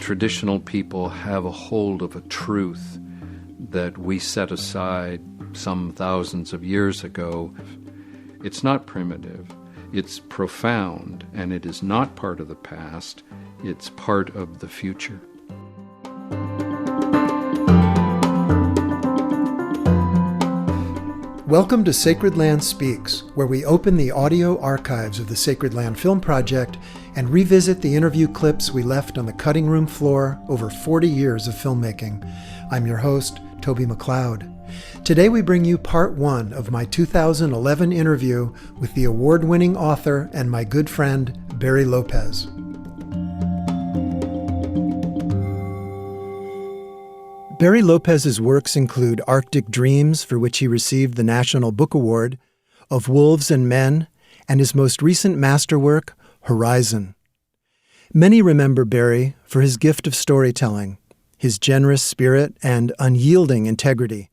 traditional people have a hold of a truth that we set aside some thousands of years ago. It's not primitive, it's profound, and it is not part of the past, it's part of the future. Welcome to Sacred Land Speaks, where we open the audio archives of the Sacred Land Film Project and revisit the interview clips we left on the cutting room floor over 40 years of filmmaking. I'm your host, Toby McLeod. Today we bring you part one of my 2011 interview with the award-winning author and my good friend, Barry Lopez. Barry Lopez's works include Arctic Dreams, for which he received the National Book Award, Of Wolves and Men, and his most recent masterwork, Horizon. Many remember Barry for his gift of storytelling, his generous spirit and unyielding integrity.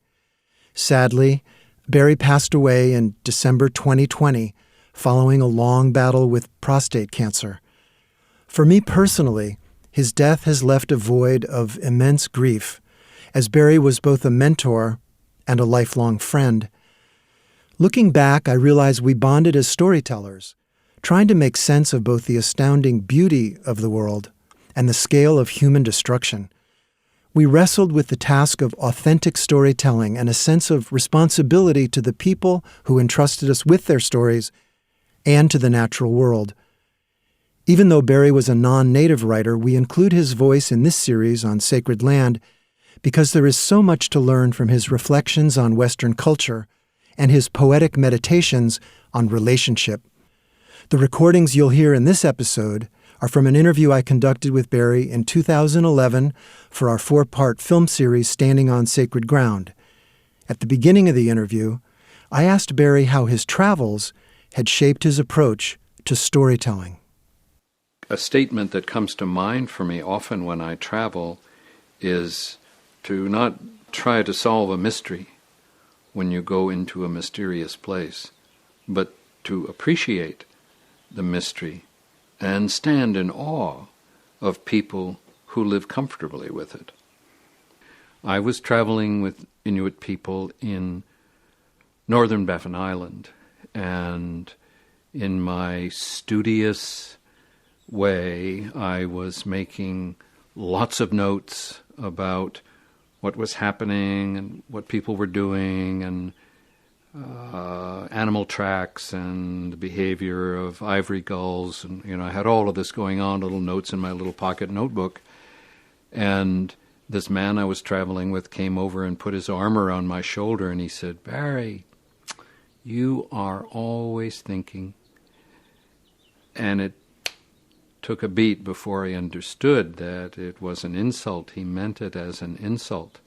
Sadly, Barry passed away in December 2020, following a long battle with prostate cancer. For me personally, his death has left a void of immense grief, as Barry was both a mentor and a lifelong friend. Looking back, I realize we bonded as storytellers, trying to make sense of both the astounding beauty of the world and the scale of human destruction. We wrestled with the task of authentic storytelling and a sense of responsibility to the people who entrusted us with their stories and to the natural world. Even though Barry was a non-native writer, we include his voice in this series on sacred land because there is so much to learn from his reflections on Western culture and his poetic meditations on relationship. The recordings you'll hear in this episode are from an interview I conducted with Barry in 2011 for our 4-part film series Standing on Sacred Ground. At the beginning of the interview, I asked Barry how his travels had shaped his approach to storytelling. A statement that comes to mind for me often when I travel is to not try to solve a mystery when you go into a mysterious place, but to appreciate the mystery and stand in awe of people who live comfortably with it. I was traveling with Inuit people in northern Baffin Island, and in my studious way, I was making lots of notes about what was happening and what people were doing and animal tracks and the behavior of ivory gulls. And, I had all of this going on, little notes in my little pocket notebook. And this man I was traveling with came over and put his arm around my shoulder and he said, "Barry, you are always thinking." And it took a beat before I understood that it was an insult. He meant it as an insult.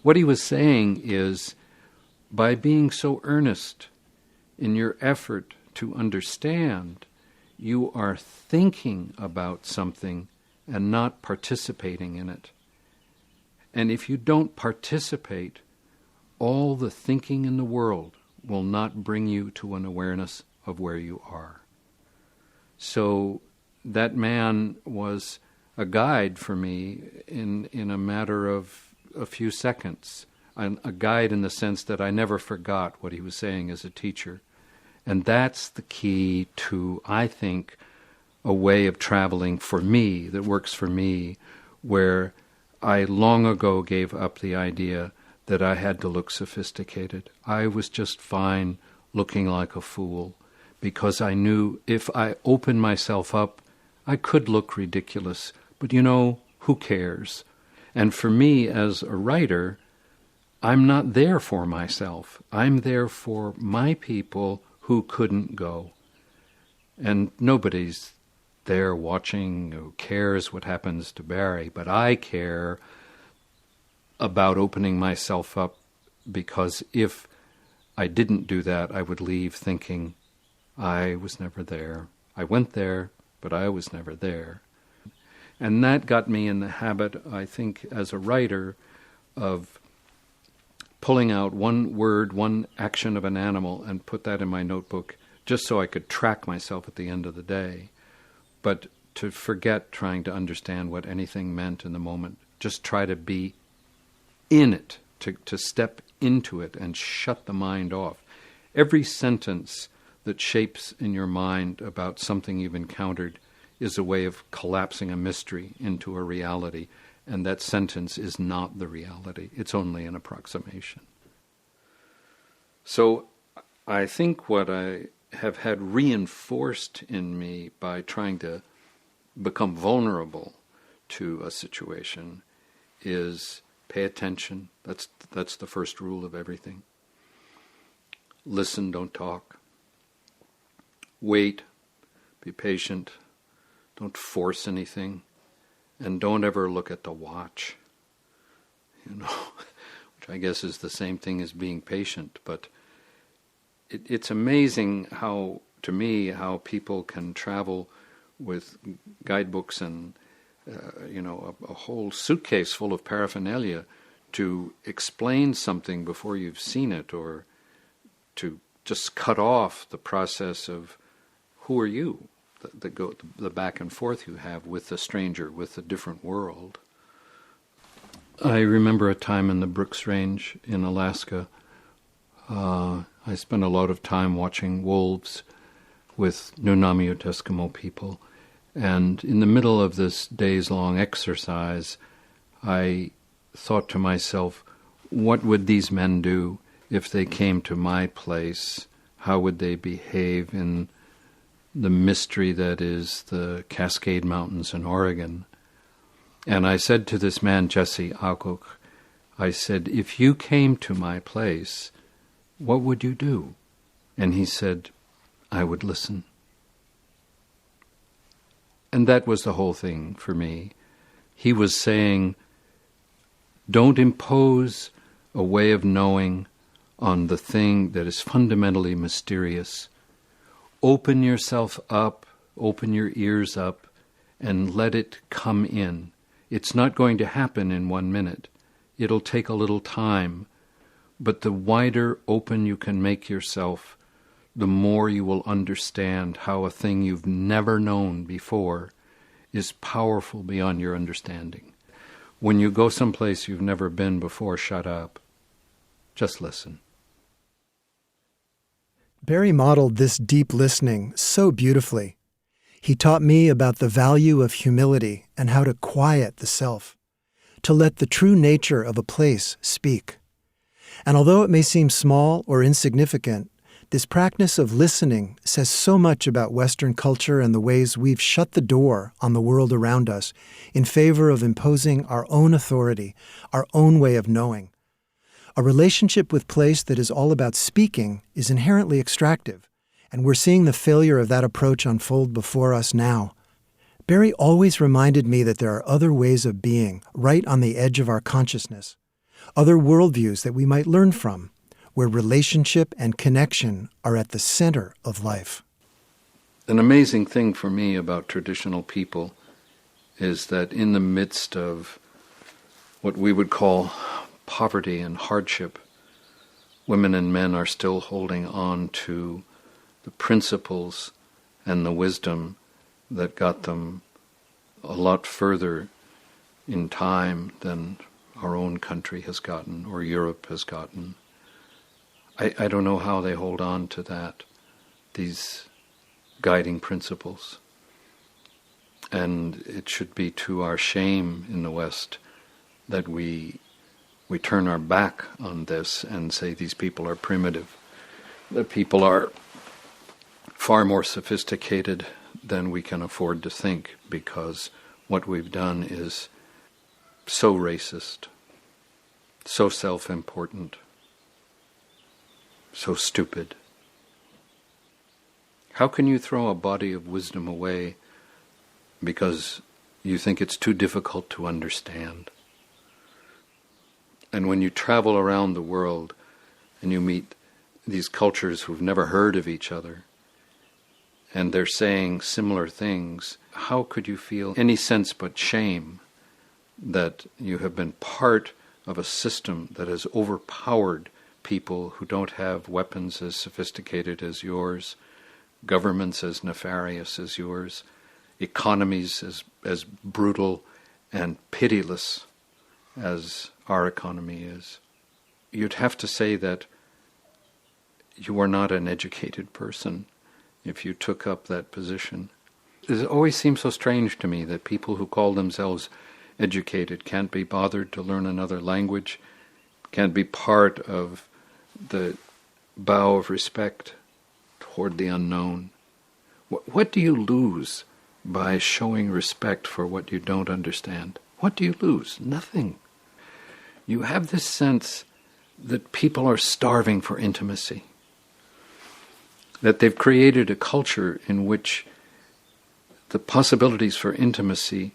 What he was saying is, by being so earnest in your effort to understand, you are thinking about something and not participating in it. And if you don't participate, all the thinking in the world will not bring you to an awareness of where you are. So that man was a guide for me in a matter of a few seconds. A guide in the sense that I never forgot what he was saying as a teacher. And that's the key to, I think, a way of traveling for me, that works for me, where I long ago gave up the idea that I had to look sophisticated. I was just fine looking like a fool, because I knew if I opened myself up, I could look ridiculous, but who cares? And for me as a writer, I'm not there for myself. I'm there for my people who couldn't go. And nobody's there watching who cares what happens to Barry, but I care about opening myself up, because if I didn't do that, I would leave thinking I was never there. I went there, but I was never there. And that got me in the habit, I think, as a writer, of pulling out one word, one action of an animal, and put that in my notebook just so I could track myself at the end of the day. But to forget trying to understand what anything meant in the moment. Just try to be in it, to step into it and shut the mind off. Every sentence that shapes in your mind about something you've encountered is a way of collapsing a mystery into a reality, and that sentence is not the reality. It's only an approximation. So I think what I have had reinforced in me by trying to become vulnerable to a situation is pay attention. That's the first rule of everything. Listen, don't talk. Wait, be patient. Don't force anything. And don't ever look at the watch. Which I guess is the same thing as being patient. But it's amazing how people can travel with guidebooks and a whole suitcase full of paraphernalia to explain something before you've seen it, or to just cut off the process of who are you, the back and forth you have with the stranger, with the different world. I remember a time in the Brooks Range in Alaska. I spent a lot of time watching wolves with Nunamiut Eskimo people. And in the middle of this days-long exercise, I thought to myself, what would these men do if they came to my place? How would they behave in the mystery that is the Cascade Mountains in Oregon? And I said to this man, Jesse Alcock, I said, if you came to my place, what would you do? And he said, I would listen. And that was the whole thing for me. He was saying, don't impose a way of knowing on the thing that is fundamentally mysterious. Open yourself up, open your ears up, and let it come in. It's not going to happen in 1 minute. It'll take a little time. But the wider open you can make yourself, the more you will understand how a thing you've never known before is powerful beyond your understanding. When you go someplace you've never been before, shut up. Just listen. Barry modeled this deep listening so beautifully. He taught me about the value of humility and how to quiet the self, to let the true nature of a place speak. And although it may seem small or insignificant, this practice of listening says so much about Western culture and the ways we've shut the door on the world around us in favor of imposing our own authority, our own way of knowing. A relationship with place that is all about speaking is inherently extractive, and we're seeing the failure of that approach unfold before us now. Barry always reminded me that there are other ways of being right on the edge of our consciousness, other worldviews that we might learn from, where relationship and connection are at the center of life. An amazing thing for me about traditional people is that in the midst of what we would call poverty and hardship, women and men are still holding on to the principles and the wisdom that got them a lot further in time than our own country has gotten or Europe has gotten. I don't know how they hold on to that, these guiding principles. And it should be to our shame in the West that we turn our back on this and say these people are primitive. The people are far more sophisticated than we can afford to think, because what we've done is so racist, so self-important, so stupid. How can you throw a body of wisdom away because you think it's too difficult to understand? And when you travel around the world and you meet these cultures who've never heard of each other, and they're saying similar things, how could you feel any sense but shame that you have been part of a system that has overpowered people who don't have weapons as sophisticated as yours, governments as nefarious as yours? economies as brutal and pitiless as our economy is, you'd have to say that you are not an educated person if you took up that position. It always seems so strange to me that people who call themselves educated can't be bothered to learn another language, can't be part of the bow of respect toward the unknown. What do you lose by showing respect for what you don't understand? What do you lose? Nothing. You have this sense that people are starving for intimacy, that they've created a culture in which the possibilities for intimacy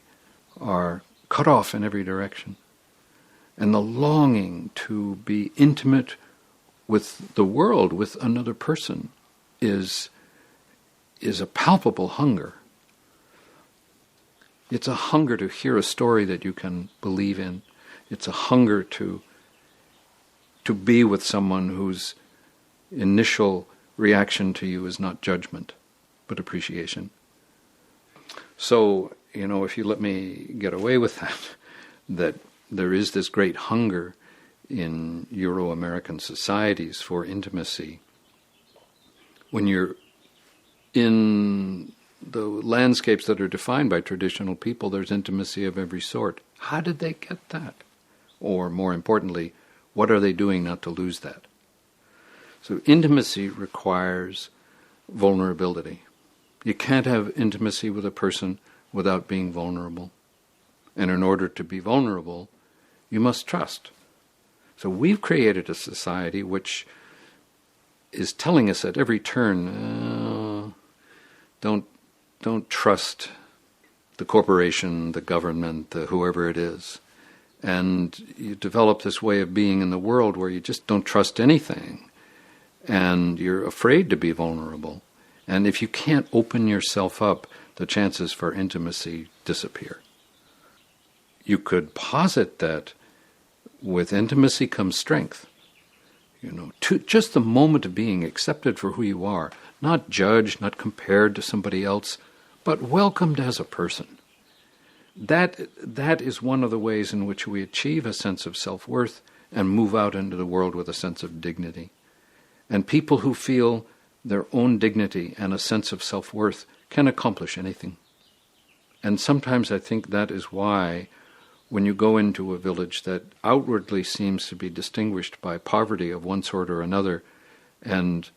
are cut off in every direction. And the longing to be intimate with the world, with another person, is a palpable hunger. It's a hunger to hear a story that you can believe in. It's a hunger to be with someone whose initial reaction to you is not judgment, but appreciation. So, if you let me get away with that there is this great hunger in Euro-American societies for intimacy, when you're in the landscapes that are defined by traditional people, there's intimacy of every sort. How did they get that? Or more importantly, what are they doing not to lose that? So intimacy requires vulnerability. You can't have intimacy with a person without being vulnerable. And in order to be vulnerable, you must trust. So we've created a society which is telling us at every turn, don't trust the corporation, the government, whoever it is. And you develop this way of being in the world where you just don't trust anything. And you're afraid to be vulnerable. And if you can't open yourself up, the chances for intimacy disappear. You could posit that with intimacy comes strength. To just the moment of being accepted for who you are, not judged, not compared to somebody else, but welcomed as a person. That is one of the ways in which we achieve a sense of self-worth and move out into the world with a sense of dignity. And people who feel their own dignity and a sense of self-worth can accomplish anything. And sometimes I think that is why when you go into a village that outwardly seems to be distinguished by poverty of one sort or another, and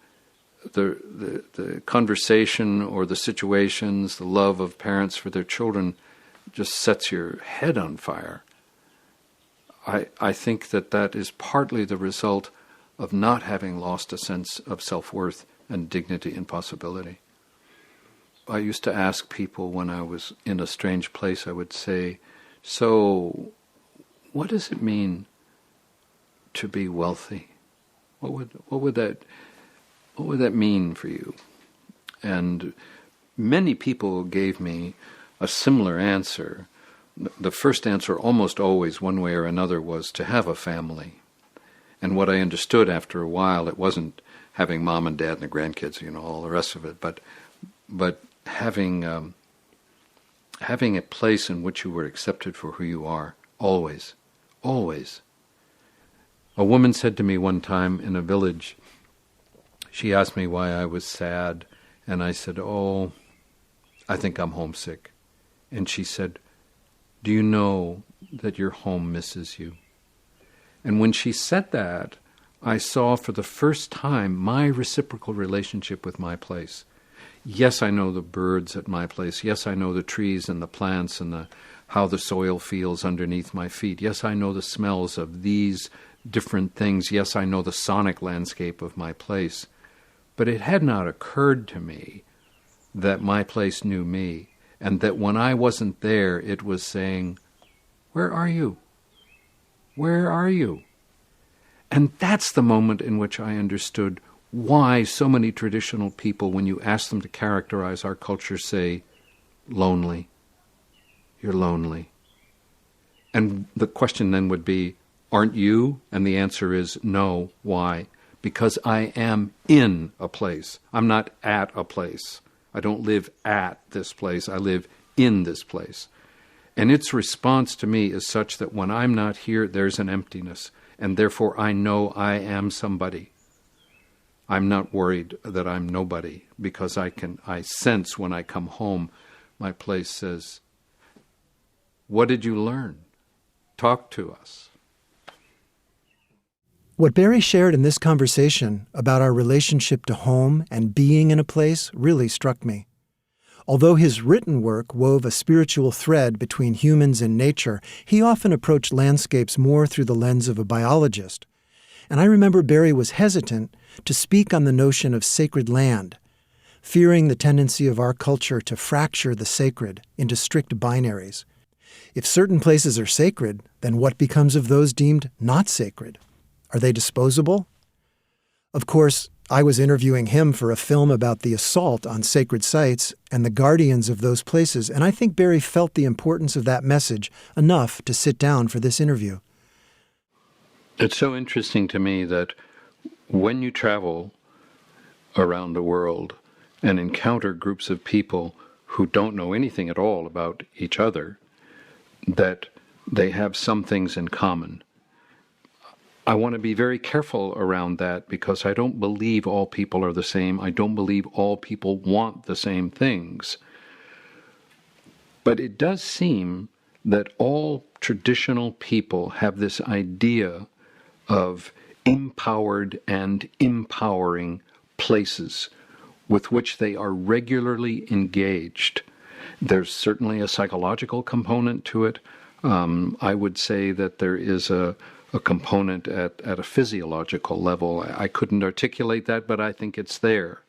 the conversation or the situations, the love of parents for their children just sets your head on fire, I think that is partly the result of not having lost a sense of self-worth and dignity and possibility. I used to ask people when I was in a strange place, I would say, so what does it mean to be wealthy? What would that mean for you? And many people gave me a similar answer. The first answer almost always, one way or another, was to have a family. And what I understood after a while, it wasn't having mom and dad and the grandkids, all the rest of it, but having a place in which you were accepted for who you are, always, always. A woman said to me one time in a village, she asked me why I was sad, and I said, I think I'm homesick. And she said, do you know that your home misses you? And when she said that, I saw for the first time my reciprocal relationship with my place. Yes, I know the birds at my place. Yes, I know the trees and the plants and how the soil feels underneath my feet. Yes, I know the smells of these different things. Yes, I know the sonic landscape of my place. But it had not occurred to me that my place knew me, and that when I wasn't there, it was saying, where are you? Where are you? And that's the moment in which I understood why so many traditional people, when you ask them to characterize our culture, say, lonely. You're lonely. And the question then would be, aren't you? And the answer is no. Why? Because I am in a place. I'm not at a place. I don't live at this place. I live in this place. And its response to me is such that when I'm not here, there's an emptiness. And therefore I know I am somebody. I'm not worried that I'm nobody, because I sense when I come home, my place says, what did you learn? Talk to us. What Barry shared in this conversation about our relationship to home and being in a place really struck me. Although his written work wove a spiritual thread between humans and nature, he often approached landscapes more through the lens of a biologist. And I remember Barry was hesitant to speak on the notion of sacred land, fearing the tendency of our culture to fracture the sacred into strict binaries. If certain places are sacred, then what becomes of those deemed not sacred? Are they disposable? Of course, I was interviewing him for a film about the assault on sacred sites and the guardians of those places, and I think Barry felt the importance of that message enough to sit down for this interview. It's so interesting to me that when you travel around the world and encounter groups of people who don't know anything at all about each other, that they have some things in common. I want to be very careful around that, because I don't believe all people are the same. I don't believe all people want the same things. But it does seem that all traditional people have this idea of empowered and empowering places with which they are regularly engaged. There's certainly a psychological component to it. I would say that there is a component at a physiological level. I couldn't articulate that, but I think it's there.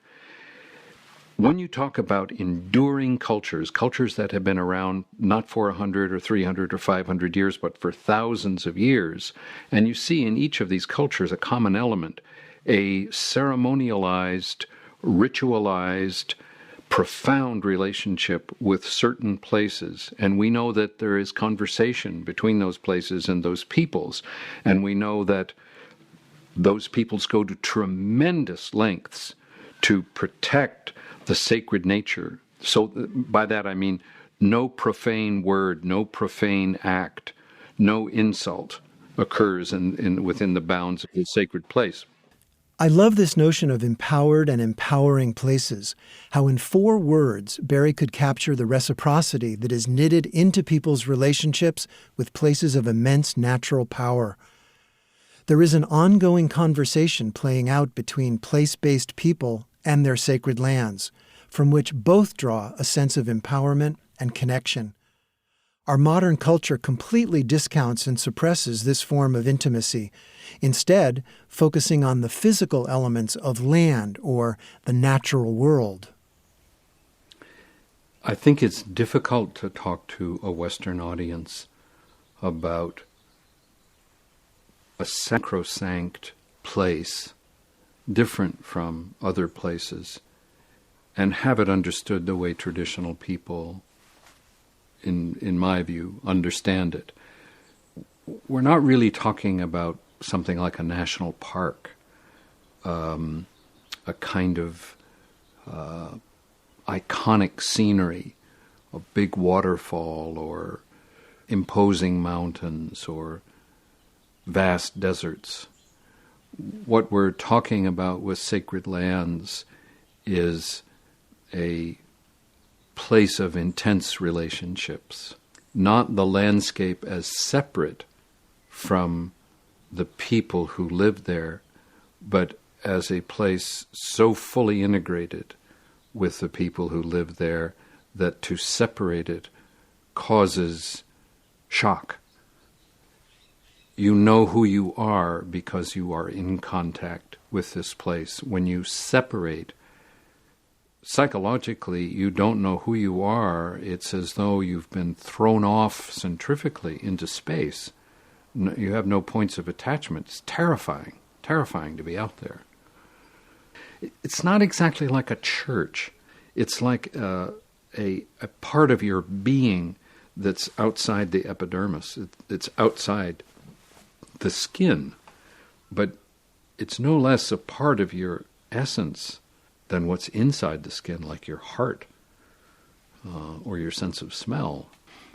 When you talk about enduring cultures that have been around not for 100 or 300 or 500 years, but for thousands of years, and you see in each of these cultures a common element, a ceremonialized, ritualized, profound relationship with certain places, and we know that there is conversation between those places and those peoples, and we know that those peoples go to tremendous lengths to protect the sacred nature. So by that I mean no profane word, no profane act, no insult occurs within the bounds of the sacred place. I love this notion of empowered and empowering places, how in 4 words Barry could capture the reciprocity that is knitted into people's relationships with places of immense natural power. There is an ongoing conversation playing out between place-based people and their sacred lands, from which both draw a sense of empowerment and connection. Our modern culture completely discounts and suppresses this form of intimacy, instead focusing on the physical elements of land or the natural world. I think it's difficult to talk to a Western audience about a sacrosanct place different from other places and have it understood the way traditional people, in my view, understand it. We're not really talking about something like a national park, a kind of iconic scenery, a big waterfall or imposing mountains or vast deserts. What we're talking about with sacred lands is a place of intense relationships, not the landscape as separate from the people who live there, but as a place so fully integrated with the people who live there that to separate it causes shock. You know who you are because you are in contact with this place. When you separate, psychologically, you don't know who you are. It's as though you've been thrown off centrifugally into space. You have no points of attachment. It's terrifying to be out there. It's not exactly like a church. It's like a part of your being that's outside the epidermis. It's outside the skin, but it's no less a part of your essence than what's inside the skin, like your heart or your sense of smell.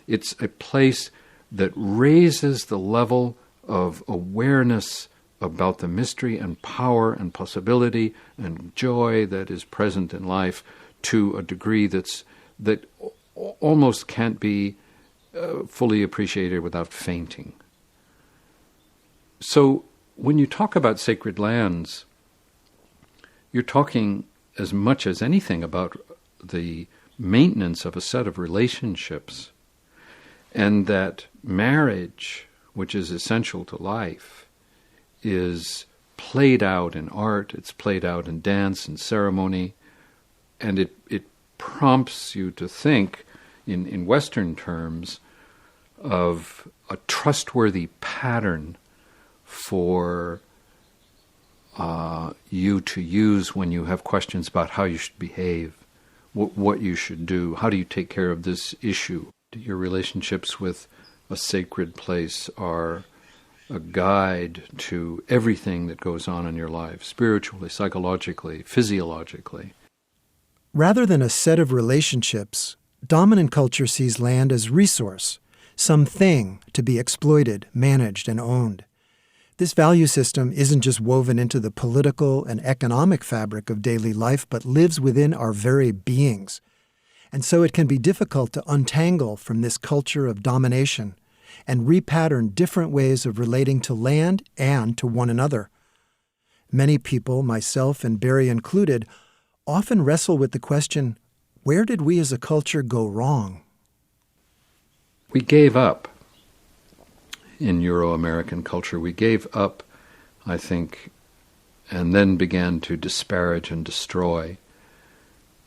It's a place that raises the level of awareness about the mystery and power and possibility and joy that is present in life to a degree that almost can't be fully appreciated without fainting. So when you talk about sacred lands, you're talking as much as anything about the maintenance of a set of relationships, and that marriage, which is essential to life, is played out in art, it's played out in dance and ceremony, and it prompts you to think in Western terms of a trustworthy pattern for you to use when you have questions about how you should behave, what you should do, how do you take care of this issue. Your relationships with a sacred place are a guide to everything that goes on in your life, spiritually, psychologically, physiologically. Rather than a set of relationships, dominant culture sees land as resource, something to be exploited, managed, and owned. This value system isn't just woven into the political and economic fabric of daily life, but lives within our very beings. And so it can be difficult to untangle from this culture of domination and repattern different ways of relating to land and to one another. Many people, myself and Barry included, often wrestle with the question, where did we as a culture go wrong? We gave up in Euro-American culture. We gave up, I think, and then began to disparage and destroy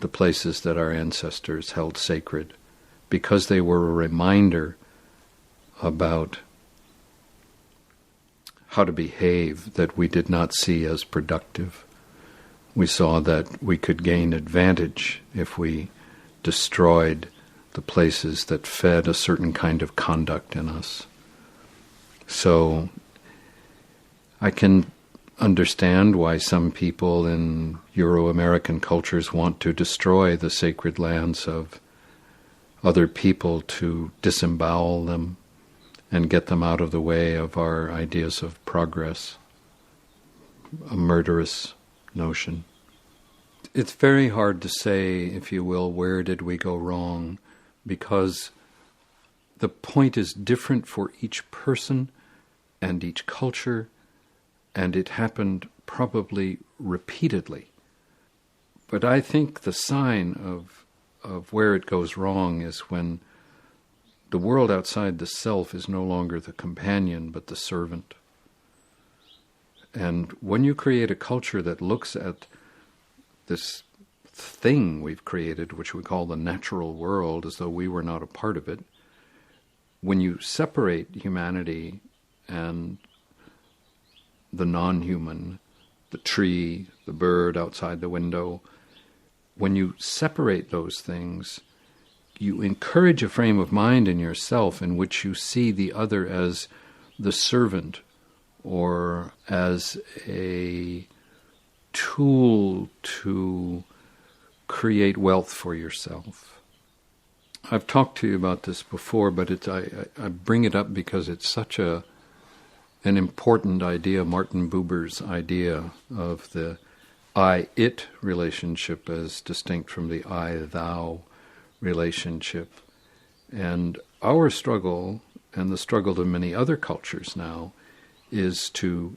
the places that our ancestors held sacred because they were a reminder about how to behave that we did not see as productive. We saw that we could gain advantage if we destroyed the places that fed a certain kind of conduct in us. So I can understand why some people in Euro-American cultures want to destroy the sacred lands of other people to disembowel them and get them out of the way of our ideas of progress, a murderous notion. It's very hard to say, if you will, where did we go wrong, because the point is different for each person and each culture, and it happened probably repeatedly. But I think the sign of where it goes wrong is when the world outside the self is no longer the companion but the servant. And when you create a culture that looks at this thing we've created, which we call the natural world, as though we were not a part of it, when you separate humanity and the non-human, the tree, the bird outside the window, when you separate those things, you encourage a frame of mind in yourself in which you see the other as the servant or as a tool to create wealth for yourself. I've talked to you about this before, but I bring it up because it's such an important idea, Martin Buber's idea of the I-it relationship as distinct from the I-thou relationship. And our struggle, and the struggle of many other cultures now, is to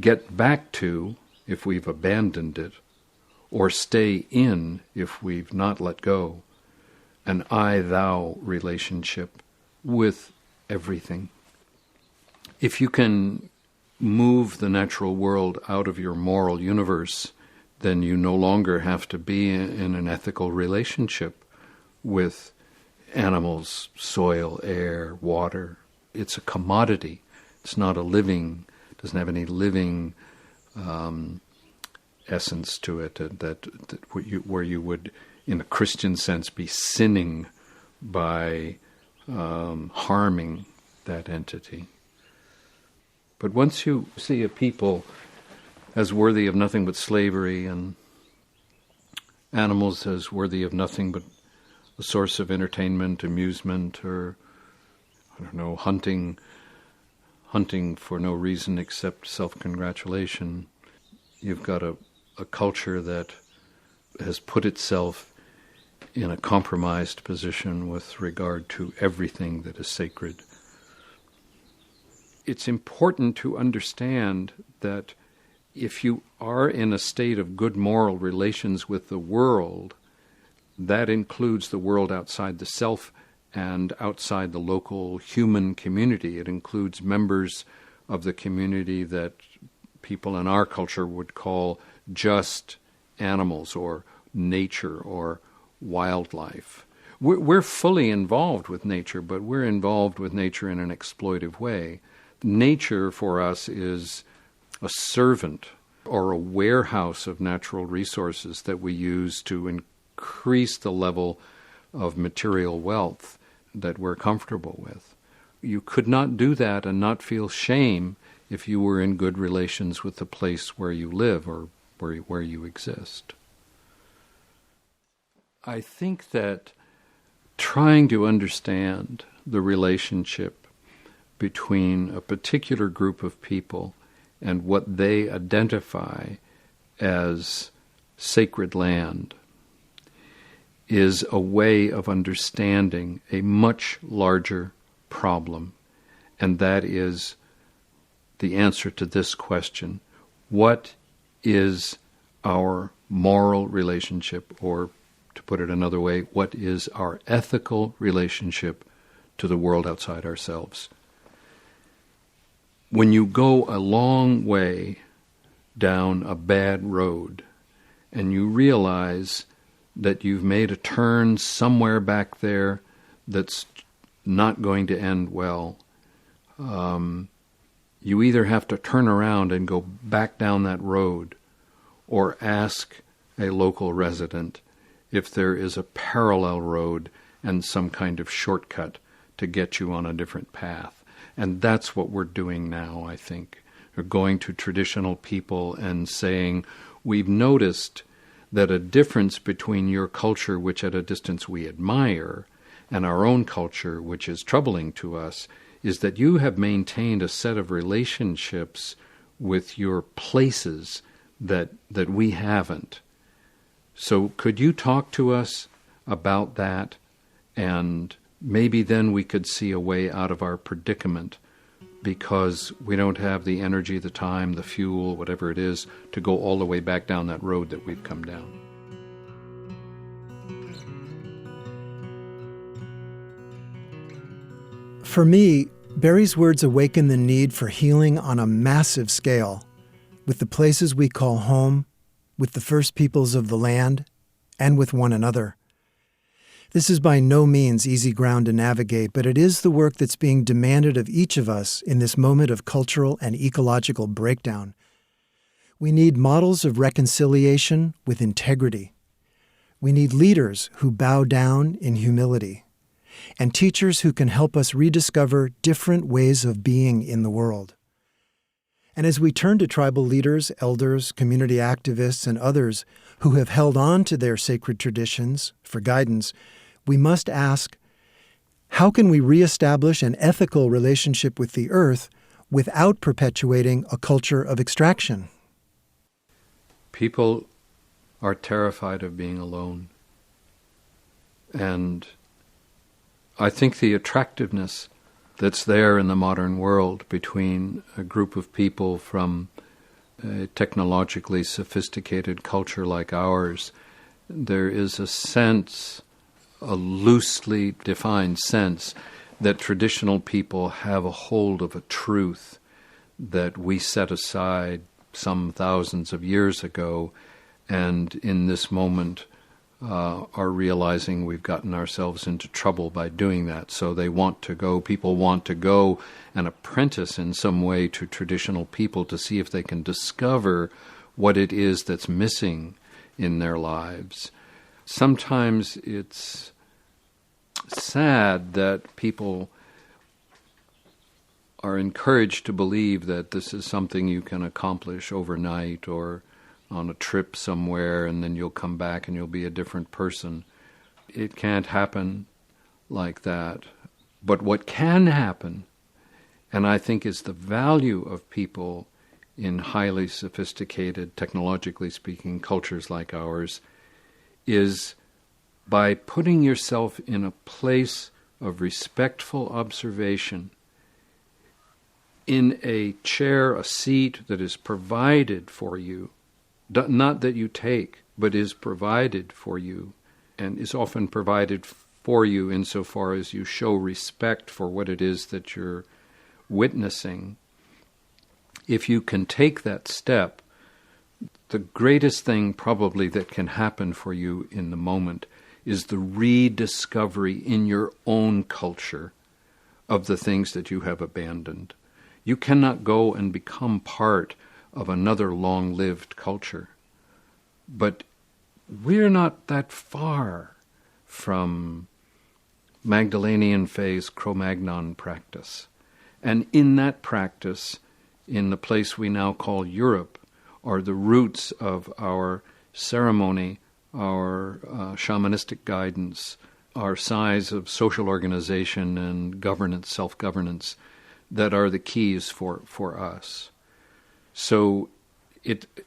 get back to, if we've abandoned it, or stay in, if we've not let go, an I-thou relationship with everything. If you can move the natural world out of your moral universe, then you no longer have to be in an ethical relationship with animals, soil, air, water. It's a commodity. It's not a living, doesn't have any living essence to it where you would, in a Christian sense, be sinning by harming that entity. But once you see a people as worthy of nothing but slavery and animals as worthy of nothing but a source of entertainment, amusement, or, I don't know, hunting for no reason except self-congratulation. You've got a culture that has put itself in a compromised position with regard to everything that is sacred. It's important to understand that if you are in a state of good moral relations with the world, that includes the world outside the self and outside the local human community. It includes members of the community that people in our culture would call just animals or nature or wildlife. We're fully involved with nature, but we're involved with nature in an exploitive way. Nature for us is a servant or a warehouse of natural resources that we use to increase the level of material wealth that we're comfortable with. You could not do that and not feel shame if you were in good relations with the place where you live or where you exist. I think that trying to understand the relationship between a particular group of people and what they identify as sacred land is a way of understanding a much larger problem, and that is the answer to this question: what is our moral relationship, or to put it another way, what is our ethical relationship to the world outside ourselves? When you go a long way down a bad road and you realize that you've made a turn somewhere back there that's not going to end well, you either have to turn around and go back down that road or ask a local resident if there is a parallel road and some kind of shortcut to get you on a different path. And that's what we're doing now, I think. We're going to traditional people and saying, we've noticed that a difference between your culture, which at a distance we admire, and our own culture, which is troubling to us, is that you have maintained a set of relationships with your places that we haven't. So could you talk to us about that? And maybe then we could see a way out of our predicament, because we don't have the energy, the time, the fuel, whatever it is, to go all the way back down that road that we've come down. For me, Barry's words awaken the need for healing on a massive scale, with the places we call home, with the first peoples of the land, and with one another. This is by no means easy ground to navigate, but it is the work that's being demanded of each of us in this moment of cultural and ecological breakdown. We need models of reconciliation with integrity. We need leaders who bow down in humility, and teachers who can help us rediscover different ways of being in the world. And as we turn to tribal leaders, elders, community activists, and others who have held on to their sacred traditions for guidance, we must ask, how can we reestablish an ethical relationship with the earth without perpetuating a culture of extraction? People are terrified of being alone. And I think the attractiveness that's there in the modern world between a group of people from a technologically sophisticated culture like ours, there is a sense, a loosely defined sense, that traditional people have a hold of a truth that we set aside some thousands of years ago, and in this moment are realizing we've gotten ourselves into trouble by doing that. So people want to go and apprentice in some way to traditional people to see if they can discover what it is that's missing in their lives. Sometimes it's sad that people are encouraged to believe that this is something you can accomplish overnight, or on a trip somewhere and then you'll come back and you'll be a different person. It can't happen like that. But what can happen, and I think is the value of people in highly sophisticated, technologically speaking, cultures like ours, is by putting yourself in a place of respectful observation, in a chair, a seat that is provided for you, not that you take, but is provided for you, and is often provided for you insofar as you show respect for what it is that you're witnessing. If you can take that step, the greatest thing probably that can happen for you in the moment is the rediscovery in your own culture of the things that you have abandoned. You cannot go and become part of another long-lived culture. But we're not that far from Magdalenian phase Cro-Magnon practice. And in that practice, in the place we now call Europe, are the roots of our ceremony, our shamanistic guidance, our size of social organization and governance, self-governance, that are the keys for us. So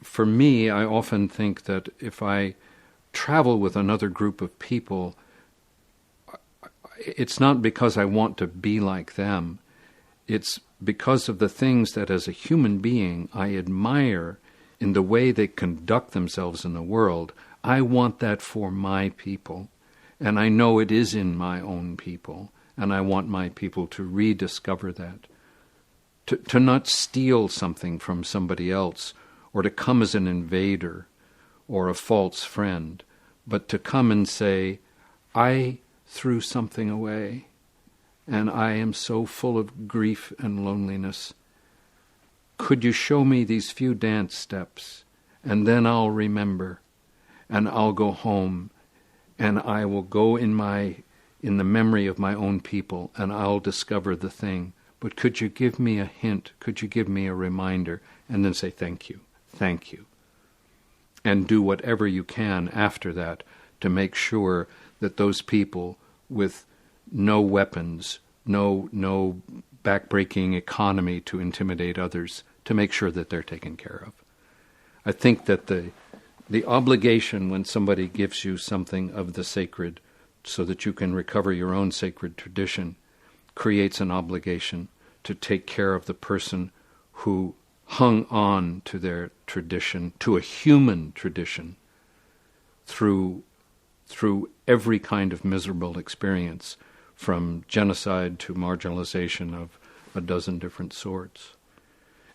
for me, I often think that if I travel with another group of people, it's not because I want to be like them. It's because of the things that as a human being I admire in the way they conduct themselves in the world. I want that for my people. And I know it is in my own people. And I want my people to rediscover that. To not steal something from somebody else, or to come as an invader or a false friend, but to come and say, I threw something away, and I am so full of grief and loneliness. Could you show me these few dance steps, and then I'll remember, and I'll go home, and I will go in the memory of my own people, and I'll discover the thing. But could you give me a hint? Could you give me a reminder? And then say, thank you, and do whatever you can after that to make sure that those people with no weapons, no backbreaking economy to intimidate others, to make sure that they're taken care of. I think that the obligation when somebody gives you something of the sacred so that you can recover your own sacred tradition creates an obligation to take care of the person who hung on to their tradition, to a human tradition, through every kind of miserable experience, from genocide to marginalization of a dozen different sorts.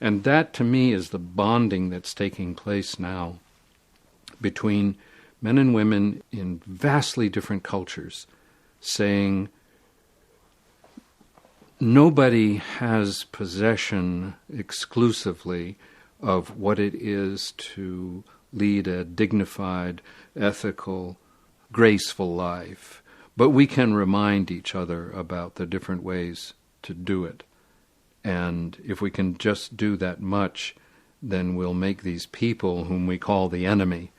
And that, to me, is the bonding that's taking place now between men and women in vastly different cultures, saying, nobody has possession exclusively of what it is to lead a dignified, ethical, graceful life, but we can remind each other about the different ways to do it. And if we can just do that much, then we'll make these people whom we call the enemy,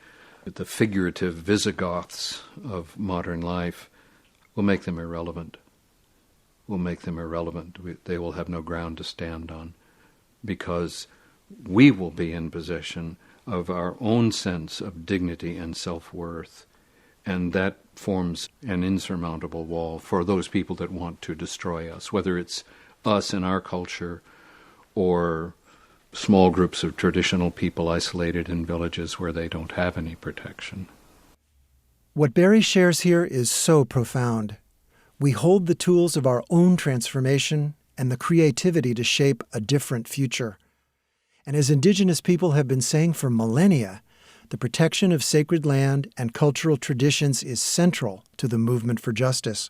the figurative Visigoths of modern life, we'll make them irrelevant. They will have no ground to stand on, because we will be in possession of our own sense of dignity and self-worth, and that forms an insurmountable wall for those people that want to destroy us, whether it's us in our culture or small groups of traditional people isolated in villages where they don't have any protection. What Barry shares here is so profound. We hold the tools of our own transformation and the creativity to shape a different future. And as Indigenous people have been saying for millennia, the protection of sacred land and cultural traditions is central to the movement for justice.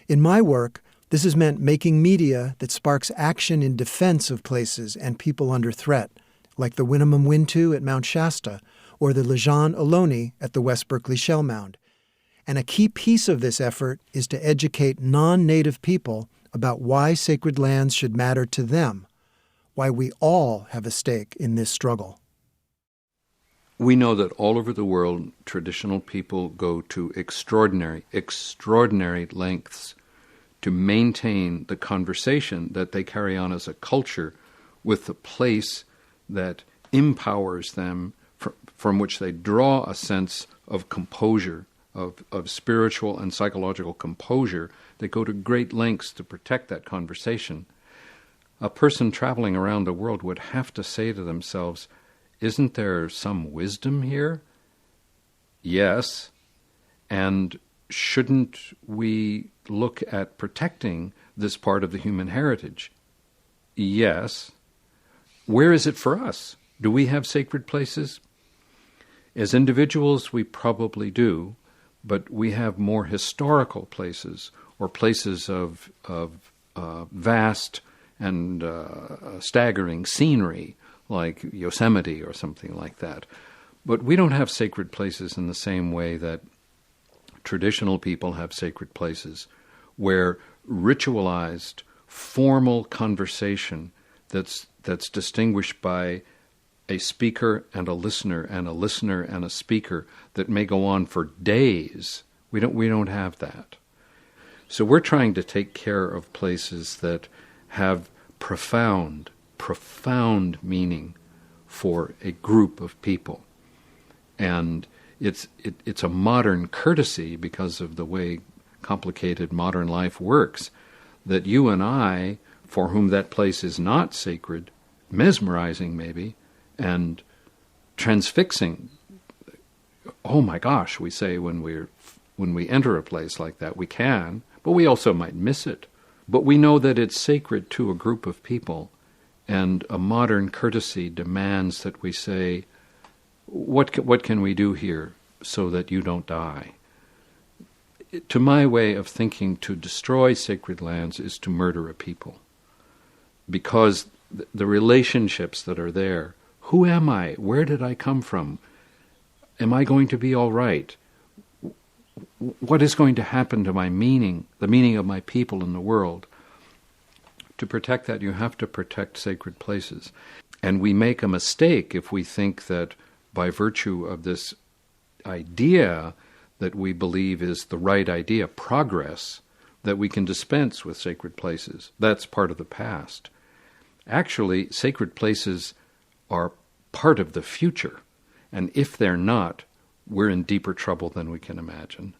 In my work, this has meant making media that sparks action in defense of places and people under threat, like the Winnemem Wintu at Mount Shasta or the Lejeune Ohlone at the West Berkeley Shell Mound. And a key piece of this effort is to educate non-Native people about why sacred lands should matter to them, why we all have a stake in this struggle. We know that all over the world, traditional people go to extraordinary lengths to maintain the conversation that they carry on as a culture with the place that empowers them, from which they draw a sense of composure, of spiritual and psychological composure. They go to great lengths to protect that conversation. A person traveling around the world would have to say to themselves, isn't there some wisdom here? Yes. And shouldn't we look at protecting this part of the human heritage? Yes. Where is it for us? Do we have sacred places? As individuals, we probably do, but we have more historical places, or places of vast and staggering scenery, like Yosemite or something like that. But we don't have sacred places in the same way that traditional people have sacred places, where ritualized, formal conversation that's distinguished by a speaker and a listener and a listener and a speaker that may go on for days. We don't have that. So we're trying to take care of places that have profound meaning for a group of people. And it's a modern courtesy, because of the way complicated modern life works, that you and I, for whom that place is not sacred, mesmerizing maybe, and transfixing, oh my gosh, we say when we enter a place like that, we can, but we also might miss it. But we know that it's sacred to a group of people, and a modern courtesy demands that we say, what can we do here so that you don't die? To my way of thinking, to destroy sacred lands is to murder a people, because the relationships that are there, who am I? Where did I come from? Am I going to be all right? What is going to happen to my meaning, the meaning of my people in the world? To protect that, you have to protect sacred places. And we make a mistake if we think that by virtue of this idea that we believe is the right idea, progress, that we can dispense with sacred places. That's part of the past. Actually, sacred places are part of the future. And if they're not, we're in deeper trouble than we can imagine.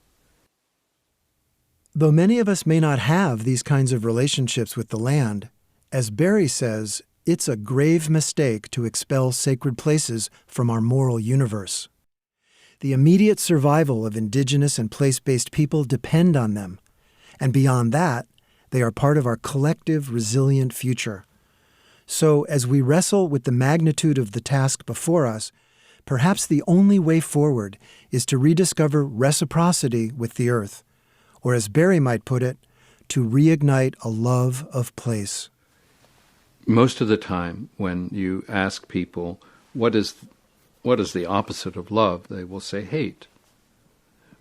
Though many of us may not have these kinds of relationships with the land, as Barry says, it's a grave mistake to expel sacred places from our moral universe. The immediate survival of indigenous and place-based people depend on them, and beyond that, they are part of our collective, resilient future. So, as we wrestle with the magnitude of the task before us, perhaps the only way forward is to rediscover reciprocity with the earth, or as Barry might put it, to reignite a love of place. Most of the time, when you ask people, what is the opposite of love, they will say hate.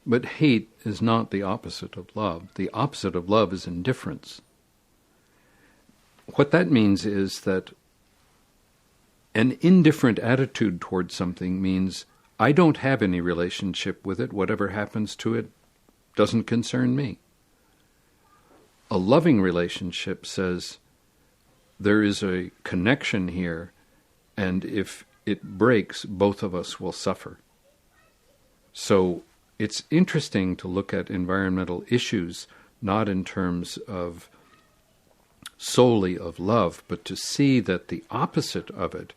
But hate is not the opposite of love. The opposite of love is indifference. What that means is that an indifferent attitude towards something means I don't have any relationship with it. Whatever happens to it doesn't concern me. A loving relationship says there is a connection here, and if it breaks, both of us will suffer. So it's interesting to look at environmental issues not in terms of solely of love, but to see that the opposite of it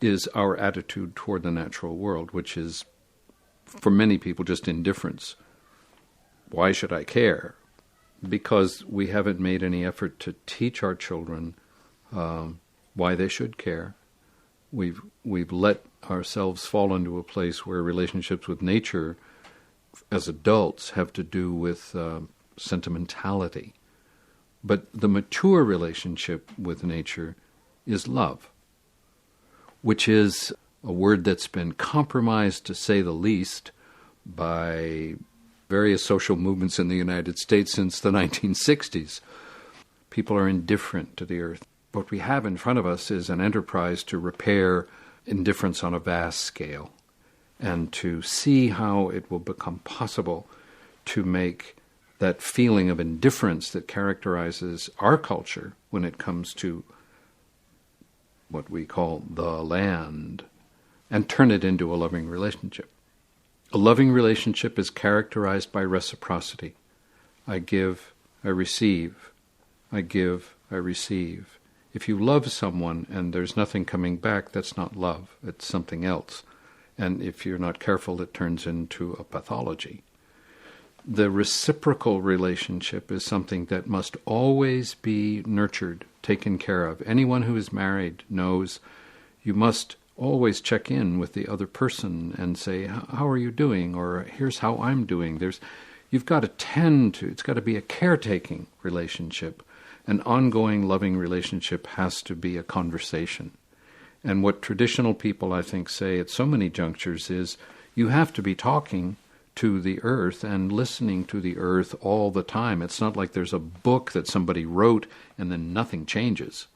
is our attitude toward the natural world, which is, for many people, just indifference. Why should I care? Because we haven't made any effort to teach our children why they should care. We've let ourselves fall into a place where relationships with nature as adults have to do with sentimentality. But the mature relationship with nature is love, which is a word that's been compromised, to say the least, by various social movements in the United States since the 1960s. People are indifferent to the earth. What we have in front of us is an enterprise to repair indifference on a vast scale. and to see how it will become possible to make that feeling of indifference that characterizes our culture when it comes to what we call the land, and turn it into a loving relationship. A loving relationship is characterized by reciprocity. I give, I receive. I give, I receive. If you love someone and there's nothing coming back, that's not love. It's something else. And if you're not careful, it turns into a pathology. The reciprocal relationship is something that must always be nurtured, taken care of. Anyone who is married knows you must always check in with the other person and say, how are you doing? Or here's how I'm doing. You've got to tend to, it's got to be a caretaking relationship. An ongoing loving relationship has to be a conversation. And what traditional people, I think, say at so many junctures is you have to be talking to the earth and listening to the earth all the time. It's not like there's a book that somebody wrote and then nothing changes.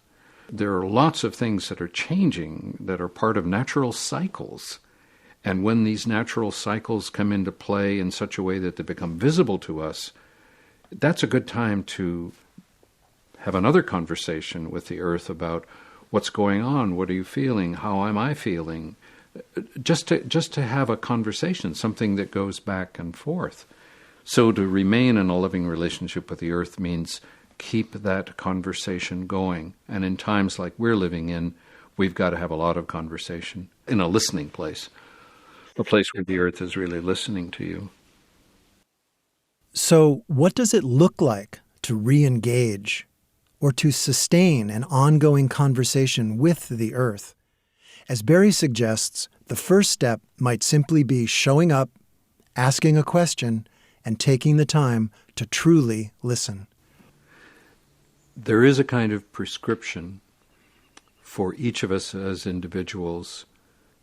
There are lots of things that are changing that are part of natural cycles. And when these natural cycles come into play in such a way that they become visible to us, that's a good time to have another conversation with the earth about what's going on, what are you feeling, how am I feeling? Just to have a conversation, something that goes back and forth. So to remain in a loving relationship with the earth means keep that conversation going. And in times like we're living in, we've got to have a lot of conversation in a listening place, a place where the earth is really listening to you. So what does it look like to re-engage or to sustain an ongoing conversation with the earth? As Barry suggests, the first step might simply be showing up, asking a question, and taking the time to truly listen. There is a kind of prescription for each of us as individuals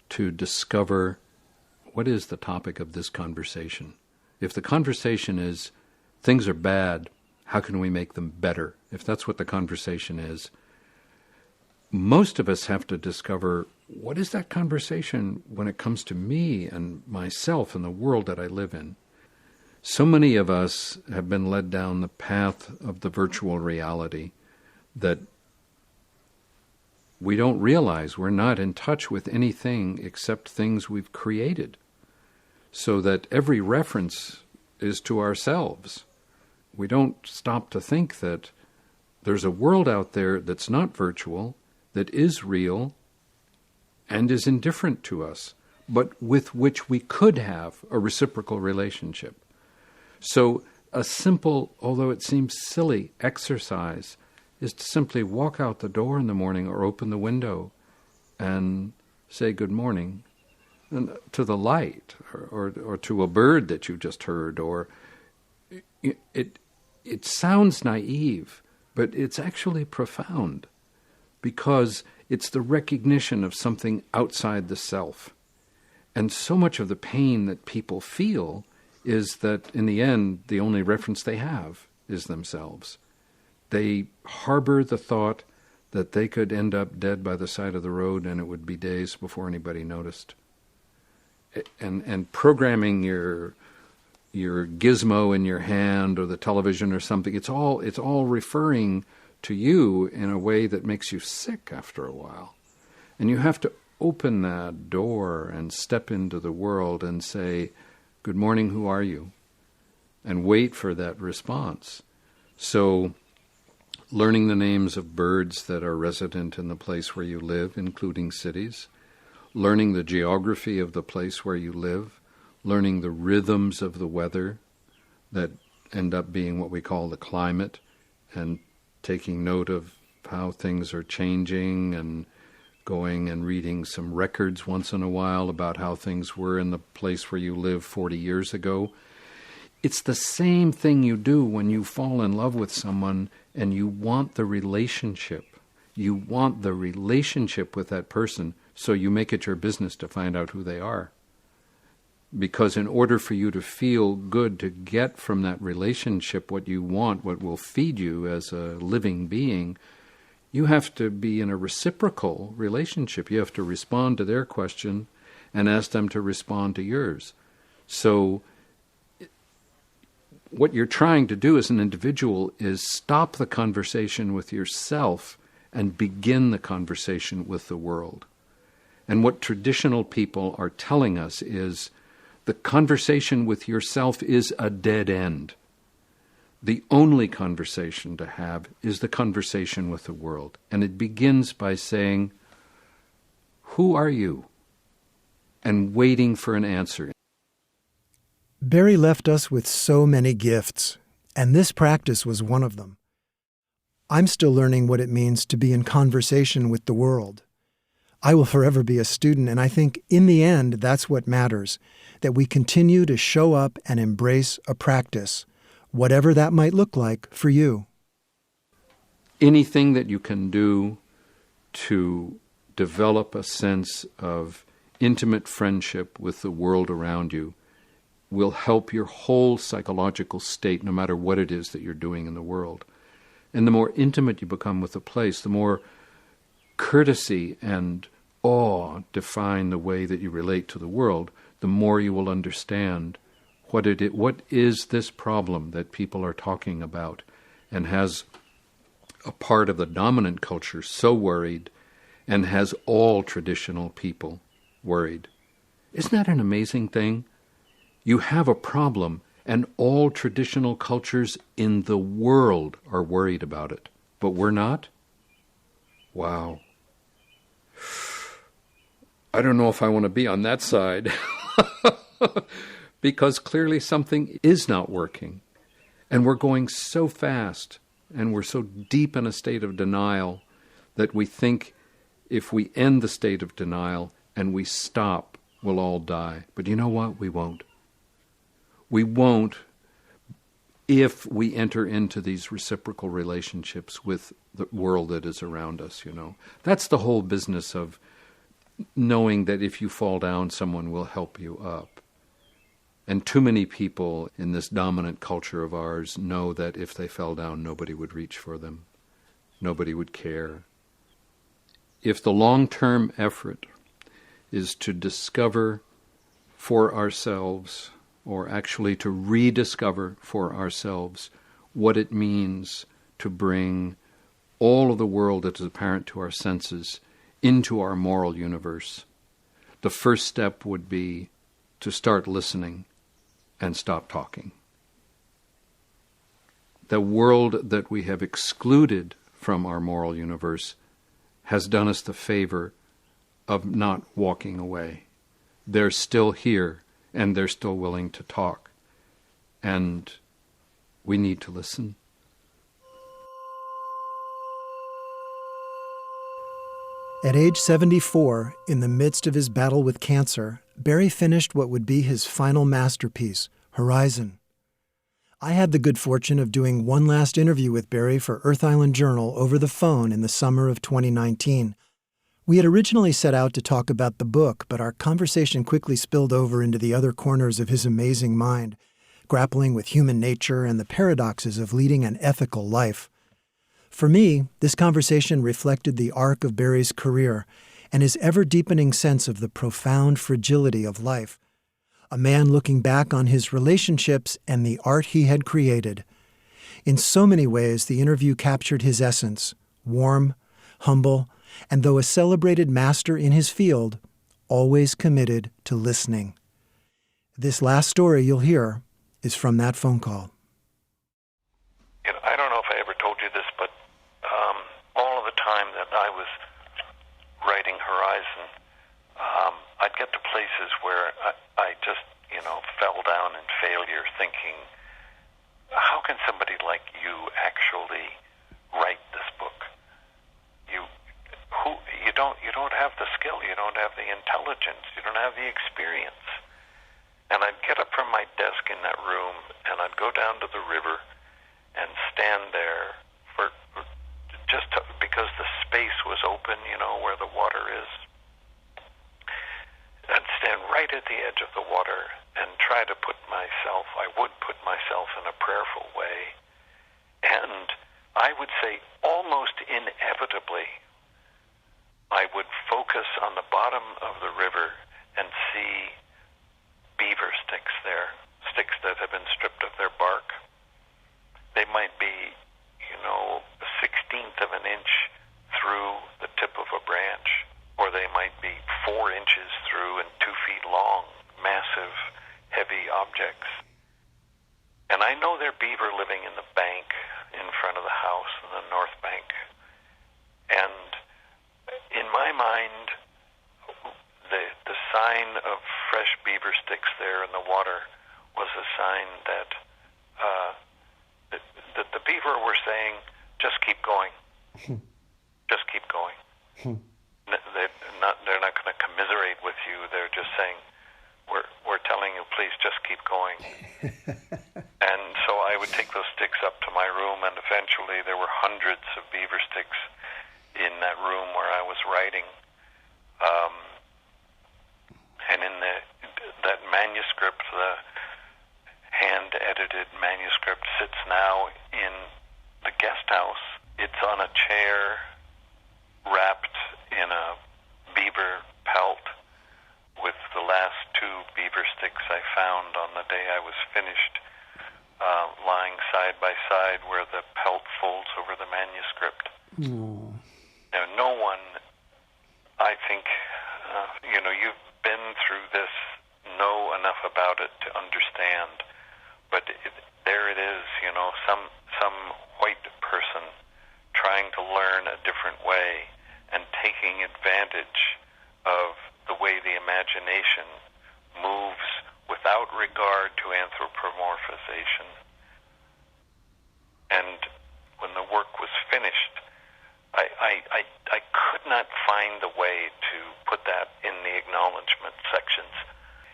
to discover what is the topic of this conversation. If the conversation is things are bad, how can we make them better? If that's what the conversation is, most of us have to discover what is that conversation when it comes to me and myself and the world that I live in. So many of us have been led down the path of the virtual reality that we don't realize we're not in touch with anything except things we've created, so that every reference is to ourselves. We don't stop to think that there's a world out there that's not virtual, that is real, and is indifferent to us, but with which we could have a reciprocal relationship. So a simple, although it seems silly, exercise is to simply walk out the door in the morning or open the window and say good morning and to the light or to a bird that you just heard. Or it sounds naive, but it's actually profound, because it's the recognition of something outside the self. And so much of the pain that people feel is that, in the end, the only reference they have is themselves. They harbor the thought that they could end up dead by the side of the road and it would be days before anybody noticed. And programming your gizmo in your hand or the television or something, it's all referring to you in a way that makes you sick after a while. And you have to open that door and step into the world and say, good morning, who are you? And wait for that response. So learning the names of birds that are resident in the place where you live, including cities, learning the geography of the place where you live, learning the rhythms of the weather that end up being what we call the climate, and taking note of how things are changing and going and reading some records once in a while about how things were in the place where you live 40 years ago. It's the same thing you do when you fall in love with someone and you want the relationship. You want the relationship with that person, so you make it your business to find out who they are. Because in order for you to feel good, to get from that relationship what you want, what will feed you as a living being, you have to be in a reciprocal relationship. You have to respond to their question and ask them to respond to yours. So what you're trying to do as an individual is stop the conversation with yourself and begin the conversation with the world. And what traditional people are telling us is the conversation with yourself is a dead end. The only conversation to have is the conversation with the world. And it begins by saying, who are you? And waiting for an answer. Barry left us with so many gifts, and this practice was one of them. I'm still learning what it means to be in conversation with the world. I will forever be a student, and I think in the end that's what matters, that we continue to show up and embrace a practice, whatever that might look like for you. Anything that you can do to develop a sense of intimate friendship with the world around you will help your whole psychological state, no matter what it is that you're doing in the world. And the more intimate you become with a place, the more courtesy and awe define the way that you relate to the world, the more you will understand what is this problem that people are talking about, and has a part of the dominant culture so worried, and has all traditional people worried. Isn't that an amazing thing? You have a problem, and all traditional cultures in the world are worried about it, but we're not? Wow. I don't know if I want to be on that side, because clearly something is not working, and we're going so fast, and we're so deep in a state of denial that we think if we end the state of denial and we stop, we'll all die. But you know what? We won't. We won't if we enter into these reciprocal relationships with the world that is around us, you know. That's the whole business of knowing that if you fall down, someone will help you up. And too many people in this dominant culture of ours know that if they fell down, nobody would reach for them. Nobody would care. If the long-term effort is to discover for ourselves, or actually to rediscover for ourselves, what it means to bring all of the world that is apparent to our senses into our moral universe, the first step would be to start listening and stop talking. The world that we have excluded from our moral universe has done us the favor of not walking away. They're still here, and they're still willing to talk. And we need to listen. At age 74, in the midst of his battle with cancer, Barry finished what would be his final masterpiece, Horizon. I had the good fortune of doing one last interview with Barry for Earth Island Journal over the phone in the summer of 2019. We had originally set out to talk about the book, but our conversation quickly spilled over into the other corners of his amazing mind, grappling with human nature and the paradoxes of leading an ethical life. For me, this conversation reflected the arc of Barry's career and his ever-deepening sense of the profound fragility of life. A man looking back on his relationships and the art he had created. In so many ways, the interview captured his essence, warm, humble, and though a celebrated master in his field, always committed to listening. This last story you'll hear is from that phone call. I don't know if I ever told you this, but all of the time that I was writing Horizon, I'd get to places where I just, fell down in failure, thinking, how can somebody like you actually write this book? You don't have the skill, you don't have the intelligence, you don't have the experience. And I'd get up from my desk in that room, and I'd go down to the river and stand there because the space was open, where the water is. I'd stand right at the edge of the water and try to I would put myself in a prayerful way. And I would say almost inevitably, I would focus on the bottom of the river and see beaver sticks there, sticks that have been stripped of their bark. They might be, a 16th of an inch through the tip of a branch, or they might be 4 inches through and 2 feet long, massive, heavy objects. And I know there are beaver living in the bank in front of the house, in the north bank. And in my mind, the sign of fresh beaver sticks there in the water was a sign that the beaver were saying, just keep going. Just keep going. They're not going to commiserate with you. They're just saying, we're telling you, please just keep going. And so I would take those sticks up to my room, and eventually there were hundreds of beaver sticks in that room where I was writing. And in that manuscript, the hand-edited manuscript, sits now in the guest house. It's on a chair wrapped in a beaver pelt with the last 2 beaver sticks I found on the day I was finished, lying side by side where the pelt folds over the manuscript. Oh. Now, no one, I think, you've been through this, know enough about it to understand, but there it is, some white person trying to learn a different way and taking advantage of the way the imagination moves without regard to anthropomorphization. And when the work was finished, I could not find a way to put that in the acknowledgement sections.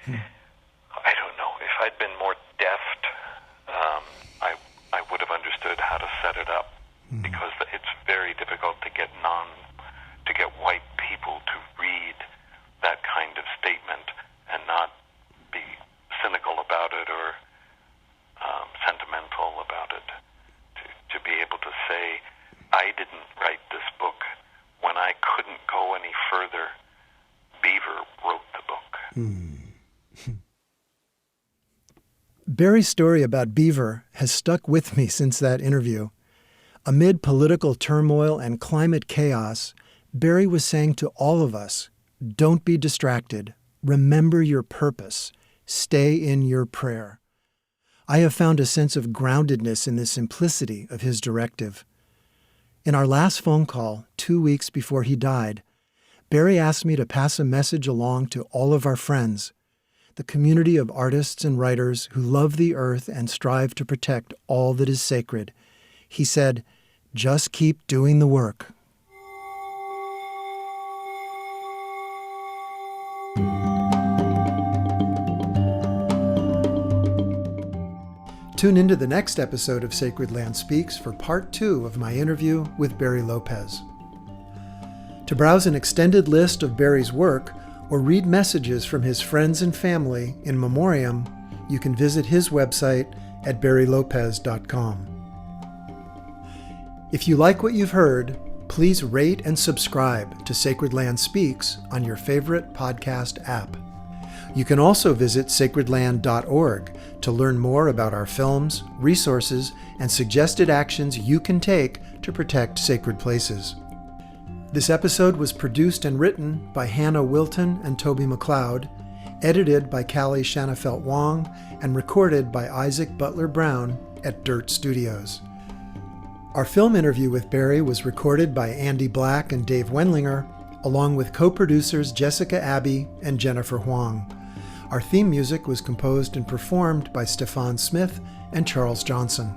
I don't know. If I'd been more deft, I would have understood how to set it up, because it's very difficult to get white people to read that kind of statement and not be cynical about it or sentimental about it. To be able to say, I didn't write this book when I couldn't go any further. Beaver wrote the book. Barry's story about beaver has stuck with me since that interview. Amid political turmoil and climate chaos, Barry was saying to all of us, don't be distracted. Remember your purpose. Stay in your prayer. I have found a sense of groundedness in the simplicity of his directive. In our last phone call, 2 weeks before he died, Barry asked me to pass a message along to all of our friends, the community of artists and writers who love the earth and strive to protect all that is sacred. He said, just keep doing the work. Tune into the next episode of Sacred Land Speaks for part 2 of my interview with Barry Lopez. To browse an extended list of Barry's work or read messages from his friends and family in memoriam, you can visit his website at barrylopez.com. If you like what you've heard, please rate and subscribe to Sacred Land Speaks on your favorite podcast app. You can also visit sacredland.org to learn more about our films, resources, and suggested actions you can take to protect sacred places. This episode was produced and written by Hannah Wilton and Toby McLeod, edited by Callie Shanafelt Wong, and recorded by Isaac Butler-Brown at Dirt Studios. Our film interview with Barry was recorded by Andy Black and Dave Wendlinger, along with co-producers Jessica Abbe and Jennifer Huang. Our theme music was composed and performed by Stefan Smith and Charles Johnson.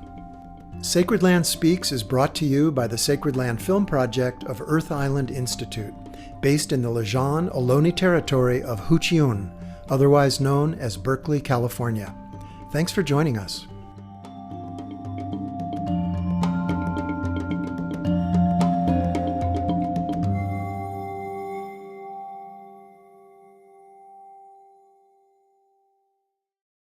Sacred Land Speaks is brought to you by the Sacred Land Film Project of Earth Island Institute, based in the Lejeune Ohlone territory of Huchiun, otherwise known as Berkeley, California. Thanks for joining us.